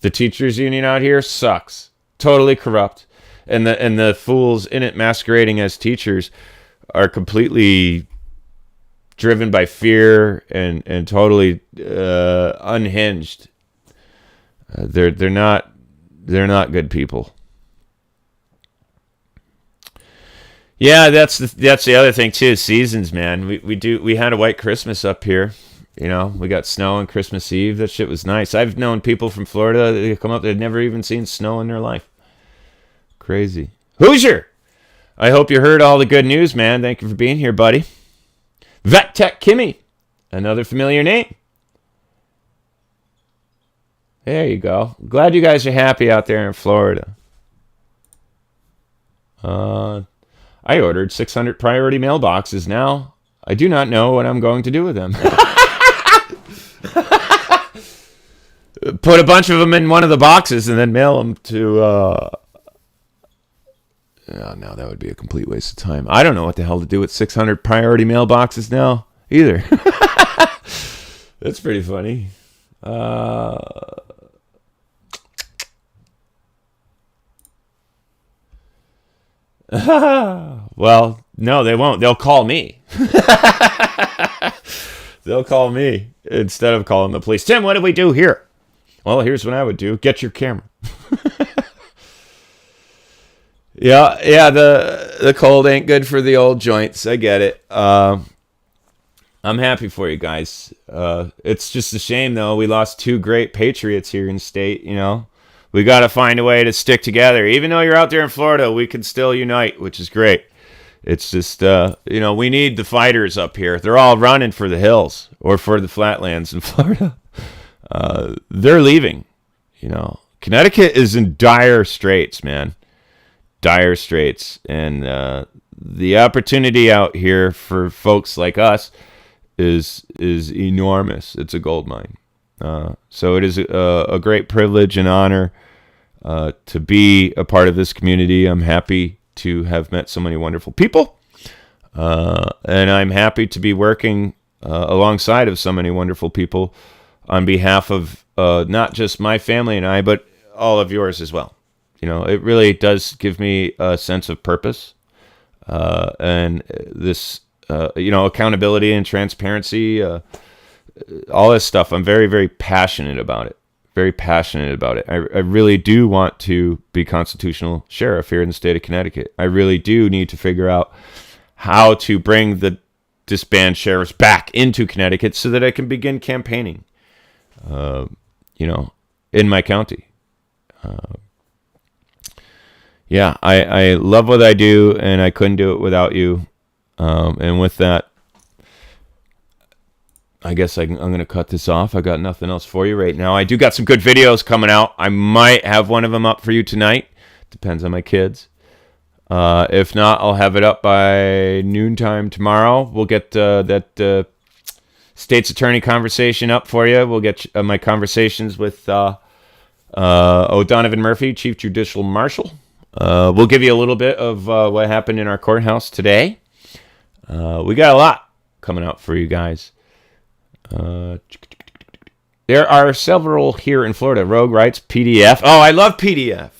S1: The teachers union out here sucks. Totally corrupt. And the fools in it masquerading as teachers are completely driven by fear and totally unhinged. They're not good people. Yeah, that's the other thing too. Seasons, man. We had a white Christmas up here. We got snow on Christmas Eve. That shit was nice. I've known people from Florida that come up that had never even seen snow in their life. Crazy. Hoosier! I hope you heard all the good news, man. Thank you for being here, buddy. Vet Tech Kimmy. Another familiar name. There you go. Glad you guys are happy out there in Florida. I ordered 600 priority mailboxes now. I do not know what I'm going to do with them. Put a bunch of them in one of the boxes and then mail them to... no, that would be a complete waste of time. I don't know what the hell to do with 600 priority mailboxes now, either. That's pretty funny. Well, no, they won't. They'll call me. They'll call me instead of calling the police. Tim, what do we do here? Well, here's what I would do. Get your camera. Yeah, the cold ain't good for the old joints. I get it. I'm happy for you guys. It's just a shame, though. We lost two great patriots here in state, We got to find a way to stick together. Even though you're out there in Florida, we can still unite, which is great. It's just, we need the fighters up here. They're all running for the hills or for the flatlands in Florida. They're leaving, Connecticut is in dire straits, man. Dire straits. And the opportunity out here for folks like us is enormous. It's a gold mine. So it is a great privilege and honor to be a part of this community. I'm happy to have met so many wonderful people. And I'm happy to be working alongside of so many wonderful people on behalf of not just my family and I, but all of yours as well. It really does give me a sense of purpose and this, accountability and transparency, all this stuff. I'm very, very passionate about it. Very passionate about it. I really do want to be constitutional sheriff here in the state of Connecticut. I really do need to figure out how to bring the disbanded sheriffs back into Connecticut so that I can begin campaigning, in my county. I love what I do, and I couldn't do it without you. And with that, I guess I'm going to cut this off. I got nothing else for you right now. I do got some good videos coming out. I might have one of them up for you tonight. Depends on my kids. If not, I'll have it up by noontime tomorrow. We'll get that state's attorney conversation up for you. We'll get my conversations with O'Donovan Murphy, Chief Judicial Marshal. We'll give you a little bit of what happened in our courthouse today. We got a lot coming out for you guys. There are several here in Florida. Rogue writes PDF. Oh, I love PDF.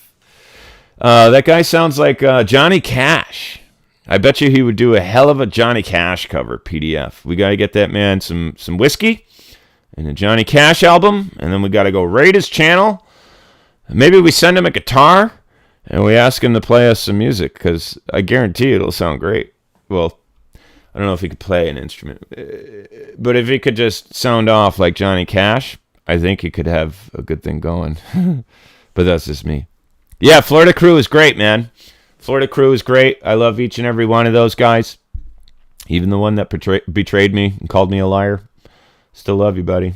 S1: That guy sounds like Johnny Cash. I bet you he would do a hell of a Johnny Cash cover, PDF. We got to get that man some whiskey and a Johnny Cash album, and then we got to go raid his channel. Maybe we send him a guitar, and we ask him to play us some music, because I guarantee it'll sound great. Well, I don't know if he could play an instrument, but if he could just sound off like Johnny Cash, I think he could have a good thing going. But that's just me. Yeah, Florida Crew is great, man. Florida Crew is great. I love each and every one of those guys. Even the one that betrayed me and called me a liar. Still love you, buddy.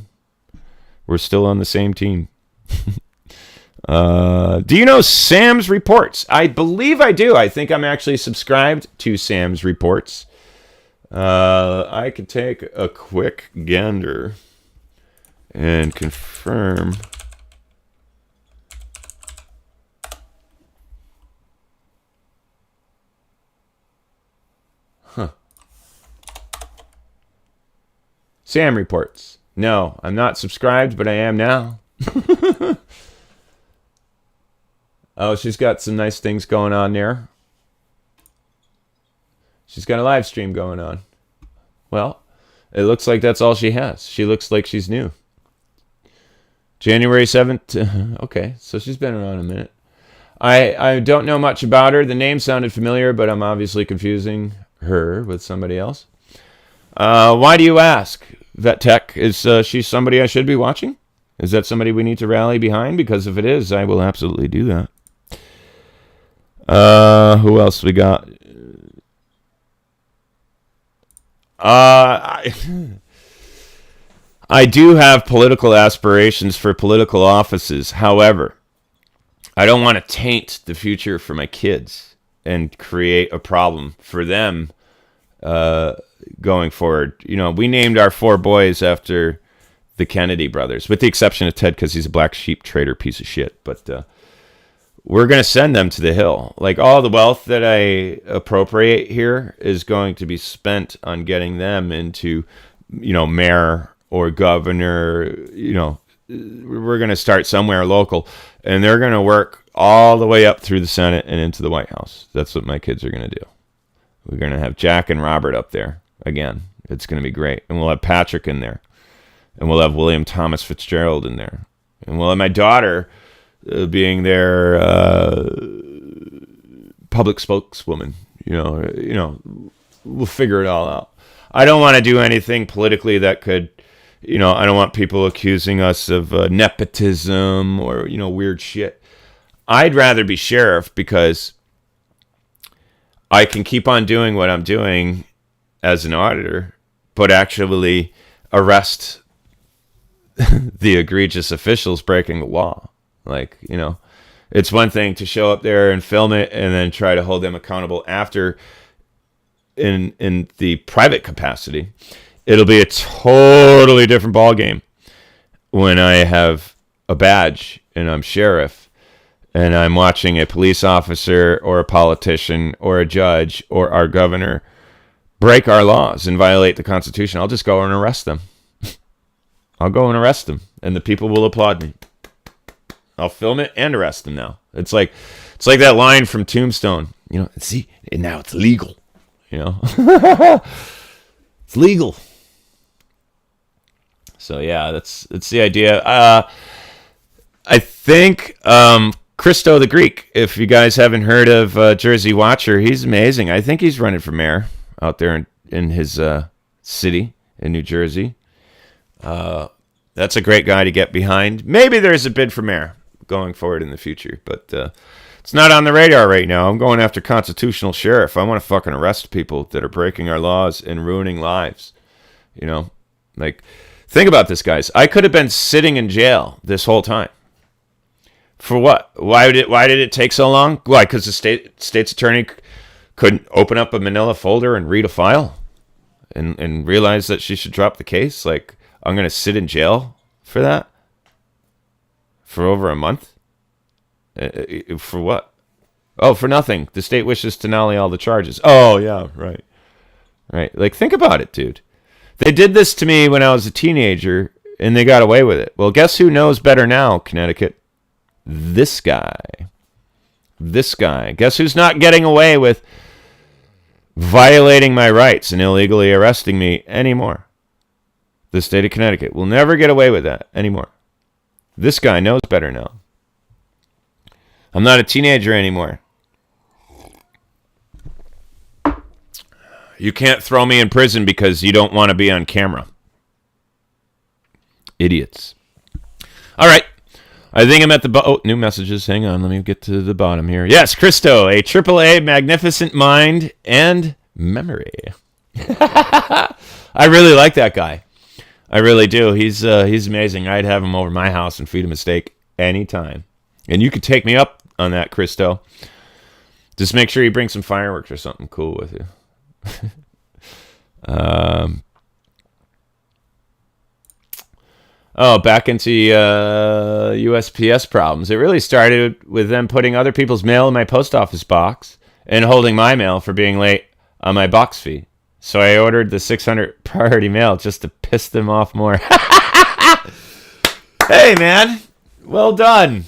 S1: We're still on the same team. Do you know Sam's Reports? I believe I do. I think I'm actually subscribed to Sam's Reports. I could take a quick gander and confirm. Sam Reports. No, I'm not subscribed, but I am now. Oh, she's got some nice things going on there. She's got a live stream going on. Well, it looks like that's all she has. She looks like she's new. January 7th. Okay, so she's been around a minute. I don't know much about her. The name sounded familiar, but I'm obviously confusing her with somebody else. Why do you ask? Vet Tech, is she somebody I should be watching? Is that somebody we need to rally behind? Because if it is, I will absolutely do that. Who else we got? I do have political aspirations for political offices. However, I don't want to taint the future for my kids and create a problem for them going forward. You know, we named our 4 boys after the Kennedy brothers, with the exception of Ted because he's a black sheep trader piece of shit. But we're going to send them to the hill. Like, all the wealth that I appropriate here is going to be spent on getting them into, you know, mayor or governor. You know, we're going to start somewhere local, and they're going to work all the way up through the Senate and into the White House. That's what my kids are going to do. We're going to have Jack and Robert up there again. It's going to be great. And we'll have Patrick in there. And we'll have William Thomas Fitzgerald in there. And we'll have my daughter being their public spokeswoman. You know, we'll figure it all out. I don't want to do anything politically that could, you know, I don't want people accusing us of nepotism or, you know, weird shit. I'd rather be sheriff because I can keep on doing what I'm doing as an auditor, but actually arrest the egregious officials breaking the law. Like, you know, it's one thing to show up there and film it and then try to hold them accountable after in the private capacity. It'll be a totally different ballgame when I have a badge and I'm sheriff and I'm watching a police officer or a politician or a judge or our governor break our laws and violate the Constitution. I'll just go and arrest them. I'll go and arrest them, and the people will applaud me. I'll film it and arrest them now. It's like that line from Tombstone. You know, see, and now it's legal. You know, it's legal. So yeah, that's the idea. I think Christo the Greek. If you guys haven't heard of Jersey Watcher, he's amazing. I think he's running for mayor out there in his city in New Jersey. That's a great guy to get behind. Maybe there's a bid for mayor going forward in the future, but it's not on the radar right now. I'm going after constitutional sheriff. I want to fucking arrest people that are breaking our laws and ruining lives. You know, Like, think about this, guys. I could have been sitting in jail this whole time. For what? Why did it take so long? Why? Because the state's attorney couldn't open up a manila folder and read a file and realize that she should drop the case? Like, I'm going to sit in jail for that? For over a month? For what? Oh, for nothing. The state wishes to nolly all the charges. Oh, yeah, right. Right. Like, think about it, dude. They did this to me when I was a teenager, and they got away with it. Well, guess who knows better now, Connecticut? This guy. This guy. Guess who's not getting away with violating my rights and illegally arresting me anymore? The state of Connecticut will never get away with that anymore. This guy knows better now. I'm not a teenager anymore. You can't throw me in prison because you don't want to be on camera. Idiots. All right. I think I'm at the new messages. Hang on. Let me get to the bottom here. Yes, Christo, a AAA magnificent mind and memory. I really like that guy. I really do. He's amazing. I'd have him over my house and feed him a steak anytime. And you could take me up on that, Christo. Just make sure you bring some fireworks or something cool with you. Back into USPS problems. It really started with them putting other people's mail in my post office box and holding my mail for being late on my box fee. So I ordered the 600 priority mail just to piss them off more. Hey, man. Well done.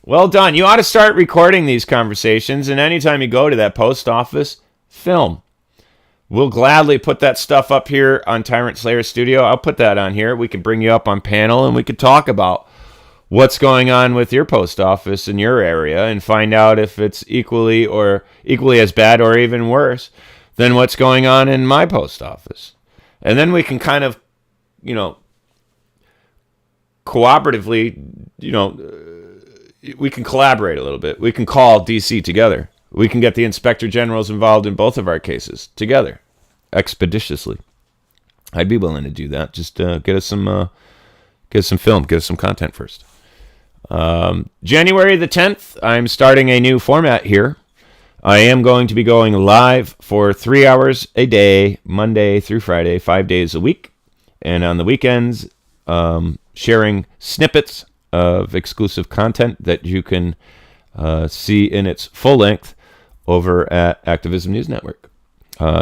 S1: Well done. You ought to start recording these conversations, and anytime you go to that post office, film. We'll gladly put that stuff up here on Tyrant Slayer Studio. I'll put that on here. We can bring you up on panel, and we could talk about what's going on with your post office in your area and find out if it's equally as bad or even worse than what's going on in my post office. And then we can kind of, cooperatively, we can collaborate a little bit. We can call DC together. We can get the inspector generals involved in both of our cases together, expeditiously. I'd be willing to do that. Just get us some film, get us some content first. January the 10th, I'm starting a new format here. I am going to be going live for 3 hours a day, Monday through Friday, 5 days a week, and on the weekends, sharing snippets of exclusive content that you can see in its full length over at Activism News Network.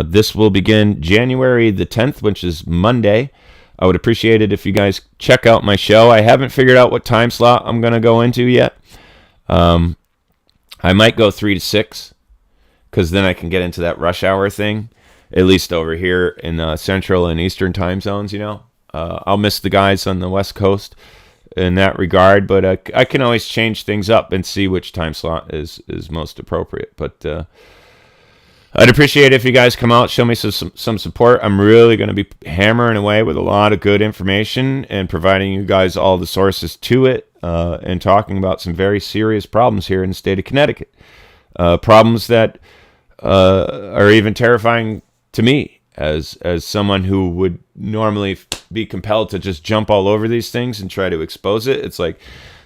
S1: This will begin January the 10th, which is Monday. I would appreciate it if you guys check out my show. I haven't figured out what time slot I'm going to go into yet. I might go 3 to 6, because then I can get into that rush hour thing, at least over here in Central and Eastern time zones, I'll miss the guys on the West Coast in that regard, but I can always change things up and see which time slot is most appropriate. But I'd appreciate it if you guys come out, show me some support. I'm really going to be hammering away with a lot of good information and providing you guys all the sources to it, and talking about some very serious problems here in the state of Connecticut. Problems that are even terrifying to me as someone who would normally be compelled to just jump all over these things and try to expose it. It's like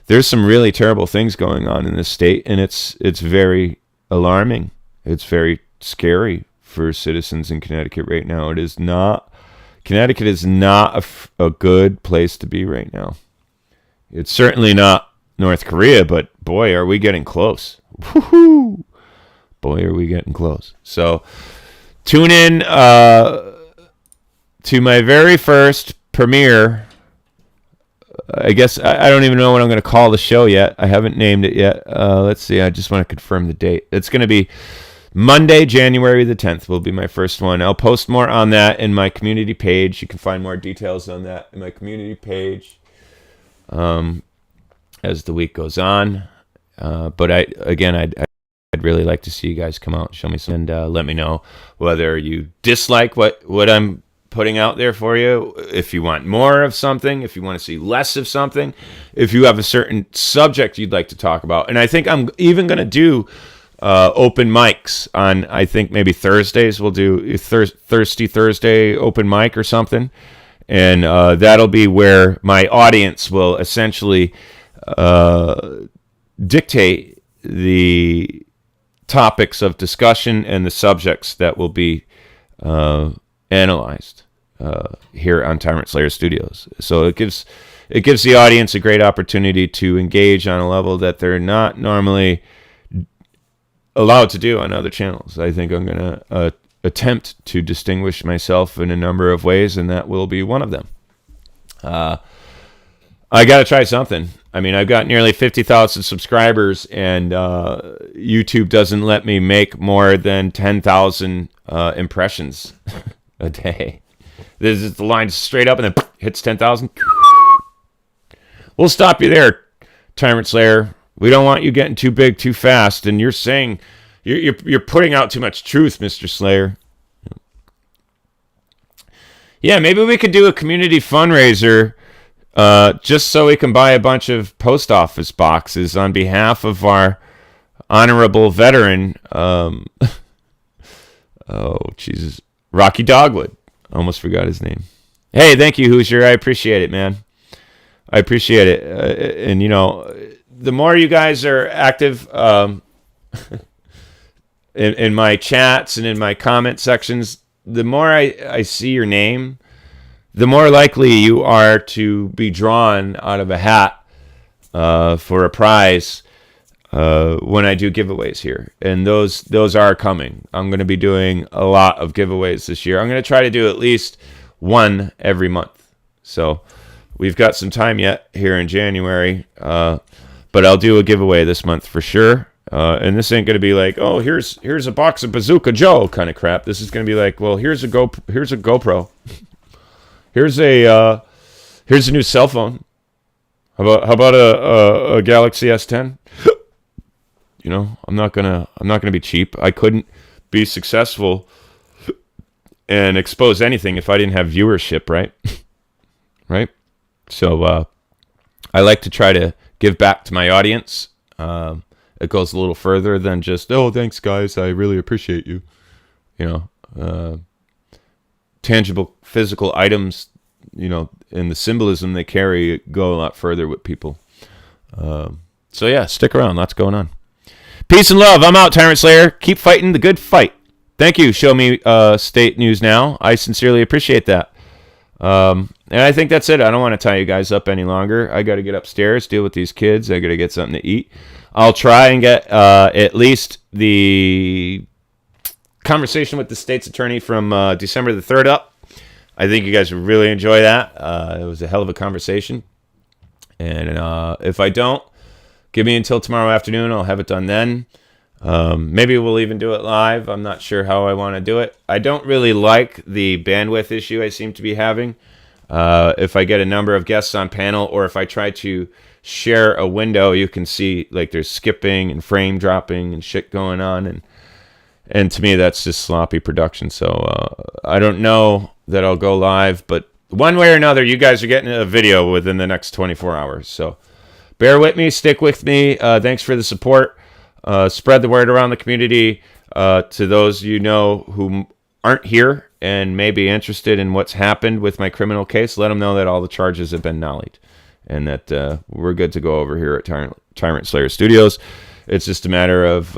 S1: there's some really terrible things going on in this state, and it's very alarming. It's very scary for citizens in Connecticut right now. Connecticut is not a good place to be right now. It's certainly not North Korea, but boy, are we getting close. Woohoo! Boy, are we getting close. So tune in to my very first premiere. I guess I don't even know what I'm going to call the show yet. I haven't named it yet. Let's see. I just want to confirm the date. It's going to be Monday, January the 10th will be my first one. I'll post more on that in my community page. You can find more details on that in my community page as the week goes on. But I'd really like to see you guys come out, show me some, and let me know whether you dislike what I'm putting out there for you, if you want more of something, if you want to see less of something, if you have a certain subject you'd like to talk about. And I think I'm even going to do open mics on, I think maybe Thursdays. We'll do Thirsty Thursday open mic or something. and that'll be where my audience will essentially dictate the topics of discussion and the subjects that will be analyzed here on Tyrant Slayer Studios. So it gives the audience a great opportunity to engage on a level that they're not normally allowed to do on other channels. I think I'm going to attempt to distinguish myself in a number of ways, and that will be one of them. I got to try something. I mean, I've got nearly 50,000 subscribers, and YouTube doesn't let me make more than 10,000 impressions a day. This is the line straight up, and then hits 10,000. We'll stop you there, Tyrant Slayer. We don't want you getting too big too fast, and you're saying you're putting out too much truth, Mr. Slayer. Yeah, maybe we could do a community fundraiser just so we can buy a bunch of post office boxes on behalf of our honorable veteran. Oh, Jesus. Rocky Dogwood. Almost forgot his name. Hey, thank you, Hoosier. I appreciate it, man. I appreciate it. And, you know, the more you guys are active in my chats and in my comment sections, the more I see your name, the more likely you are to be drawn out of a hat for a prize when I do giveaways here. And those are coming. I'm going to be doing a lot of giveaways this year. I'm going to try to do at least one every month. So we've got some time yet here in January, but I'll do a giveaway this month for sure. And this ain't going to be like, oh, here's a box of Bazooka Joe kind of crap. This is going to be like, well, here's a GoPro. Here's a new cell phone. How about a Galaxy S10? You know, I'm not gonna be cheap. I couldn't be successful and expose anything if I didn't have viewership, right? Right? So I like to try to give back to my audience. It goes a little further than just, oh, thanks, guys. I really appreciate you. You know, tangible physical items, you know, and the symbolism they carry go a lot further with people. So, yeah, stick around. Lots going on. Peace and love. I'm out, Tyrant Slayer. Keep fighting the good fight. Thank you, Show Me State News Now. I sincerely appreciate that. And I think that's it. I don't want to tie you guys up any longer. I got to get upstairs, deal with these kids. I got to get something to eat. I'll try and get at least the conversation with the state's attorney from December the 3rd up. I think you guys would really enjoy that. It was a hell of a conversation. And if I don't, give me until tomorrow afternoon. I'll have it done then. Maybe we'll even do it live. I'm not sure how I want to do it. I don't really like the bandwidth issue I seem to be having. If I get a number of guests on panel, or if I try to share a window, you can see like there's skipping and frame dropping and shit going on. And to me, that's just sloppy production. So I don't know that I'll go live, but one way or another, you guys are getting a video within the next 24 hours. So bear with me, stick with me. Thanks for the support. Spread the word around the community to those you know who aren't here and may be interested in what's happened with my criminal case. Let them know that all the charges have been nollied and that we're good to go over here at Tyrant Slayer Studios. It's just a matter of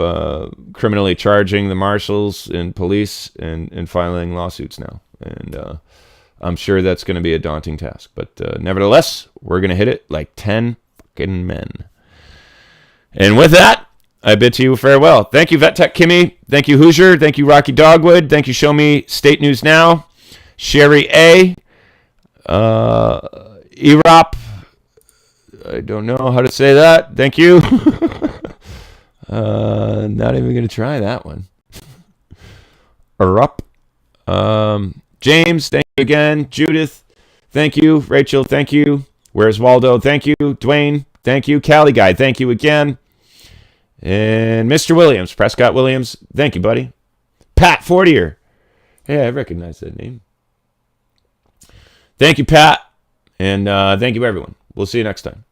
S1: criminally charging the marshals and police and filing lawsuits now. And I'm sure that's going to be a daunting task. But nevertheless, we're going to hit it like 10 fucking men. And with that, I bid to you farewell. Thank you, Vet Tech Kimmy. Thank you, Hoosier. Thank you, Rocky Dogwood. Thank you, Show Me State News Now. Sherry A. Erop. I don't know how to say that. Thank you. Not even going to try that one. Erop. James, thank you again. Judith, thank you. Rachel, thank you. Where's Waldo? Thank you. Dwayne, thank you. Cali Guy, thank you again. And Mr. Williams, Prescott Williams, thank you, buddy. Pat Fortier. Hey, I recognize that name. Thank you, Pat. And thank you, everyone. We'll see you next time.